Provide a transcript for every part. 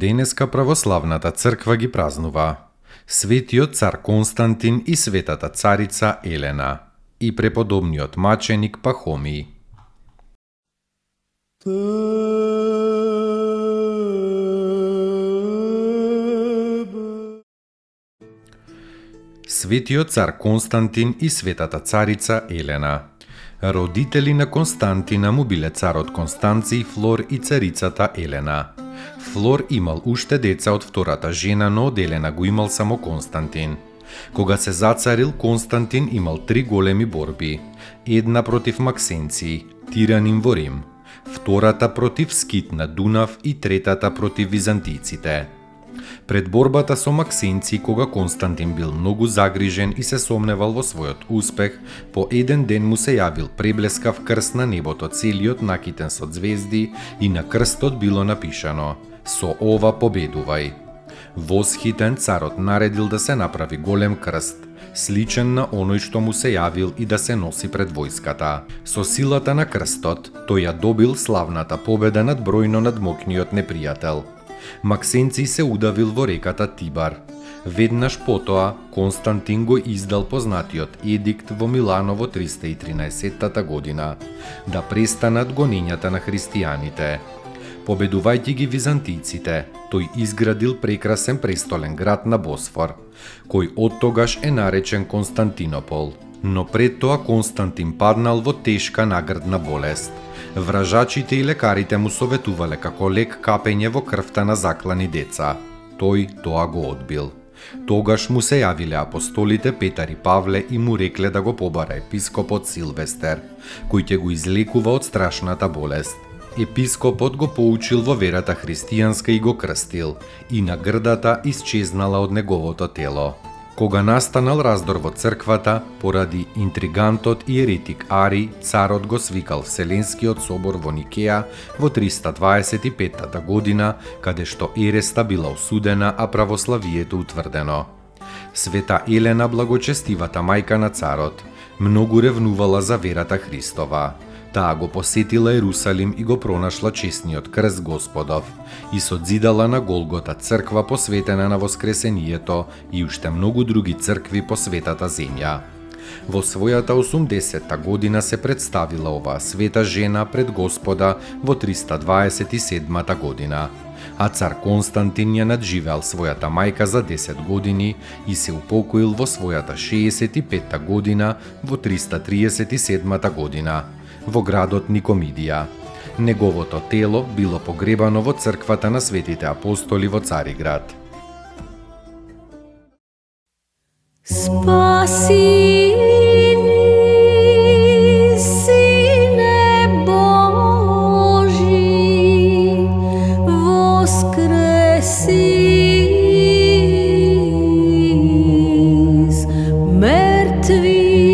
Денеска православната црква ги празнува Светиот цар Константин и светата царица Елена и преподобниот маченик Пахомий. Светиот цар Константин и светата царица Елена. Родители на Константина му биле царот Констанций, Флор и царицата Елена. Флор имал уште деца од втората жена, но од Елена го имал само Константин. Кога се зацарил, Константин имал 3 големи борби. Една против Максенци, тиранин во Рим, втората против Скит на Дунав и третата против византиците. Пред борбата со Максенци, кога Константин бил многу загрижен и се сомневал во својот успех, по еден ден му се јавил преблескав крст на небото, целиот накитен со звезди, и на крстот било напишано: "Со ова победувај". Восхитен, царот наредил да се направи голем крст, сличен на оној што му се јавил и да се носи пред војската. Со силата на крстот, тој ја добил славната победа над бројно надмокниот непријател. Максенци се удавил во реката Тибар. Веднаш потоа, Константин го издал познатиот едикт во Милано во 313 година, да престанат гонењата на христијаните. Победувајќи ги византиците, тој изградил прекрасен престолен град на Босфор, кој оттогаш е наречен Константинопол. Но пред тоа Константин паднал во тешка нагрдна болест. Вражачите и лекарите му советувале како лек капење во крвта на заклани деца. Тој тоа го одбил. Тогаш му се јавиле апостолите Петар и Павле и му рекле да го побара епископот Силвестер, кој ќе го излекува од страшната болест. Епископот го поучил во верата христијанска и го крстил, и на грдата исчезнала од неговото тело. Кога настанал раздор во црквата, поради интригантот и еретик Ари, царот го свикал Вселенскиот собор во Никеја во 325 година, каде што ереста била осудена, а православието утврдено. Света Елена, благочестивата мајка на царот, многу ревнувала за верата Христова. Таа го посетила Ерусалим и го пронашла честниот крст Господов и созидала на Голгота црква посветена на Воскресението и уште многу други цркви по светата земја. Во својата 80-та година се представила оваа света жена пред Господа во 327 година, а цар Константин ја надживеал својата мајка за 10 години и се упокоил во својата 65-та година во 337 година во градот Никомидија. Неговото тело било погребано во црквата на светите апостоли во Цариград. Спаси ни, Сине Божи, воскреси из мертвих.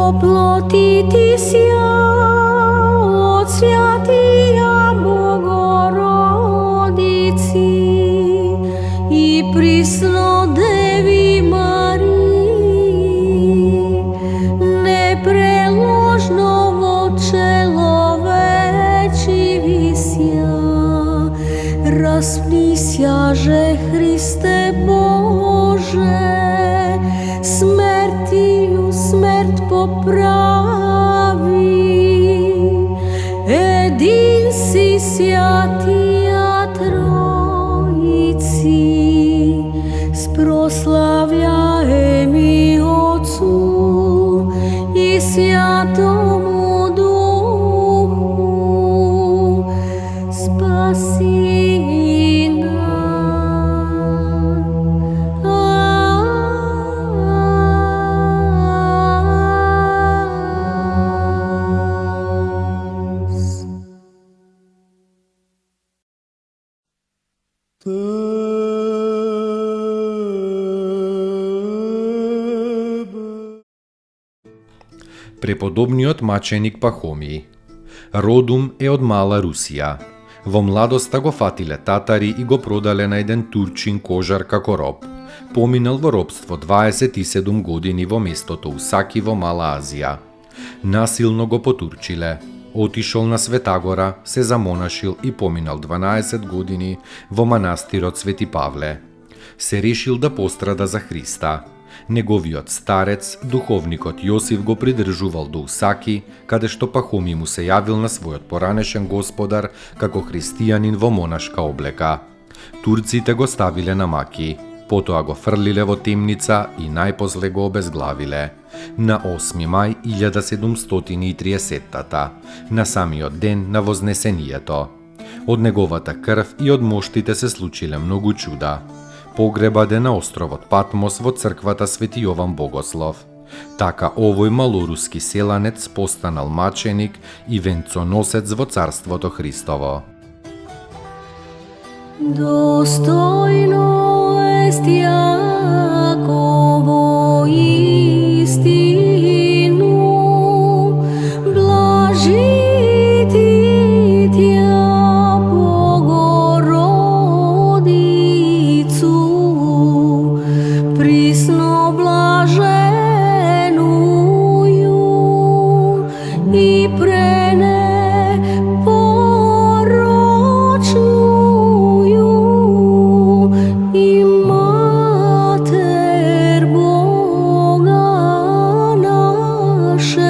оплотитися от святия Богородиці і присно Деві Марії, непреложно во человечі вися, распнися же Христе Боже, смертію смерть поправи, един си святия Троїці, спрославляємі Отцу і Святому Духу, спаси нас. Преподобниот маченик Пахомий. Родум е од Мала Русија. Во младоста го фатиле татари и го продале на еден турчин кожар како роб. Поминал во робство 27 години во местото Усаки во Мала Азија. Насилно го потурчиле. Отишол на Светагора, се замонашил и поминал 12 години во манастирот Свети Павле. Се решил да пострада за Христа. Неговиот старец, духовникот Јосиф, го придржувал до Усаки, каде што Пахомий му се јавил на својот поранешен господар како христијанин во монашка облека. Турците го ставиле на маки, потоа го фрлиле во темница и најпосле го обезглавиле. На 8 мај 1730-та, на самиот ден на Вознесението. Од неговата крв и од моштите се случиле многу чуда. Погребаде на островот Патмос во црквата Свети Јован Богослов. Така овој малоруски селанец постанал маченик и венцоносец во Царството Христово. Достойно ест Јаково истину, блажити тя Богородицу, присно блаженою и пренепорочную, и Матер Бога нашего,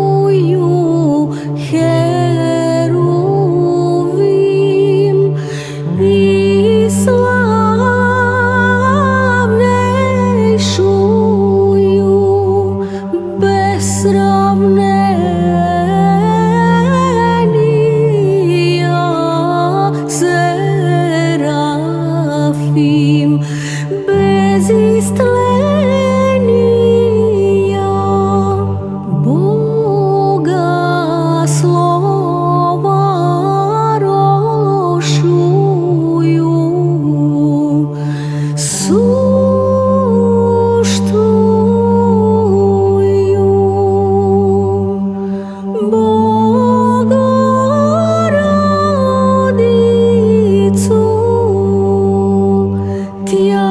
честнейшую Херувим и славнейшую без сравнения Серафим, без истления Бога слова рощую, сущую Богородицу, Тя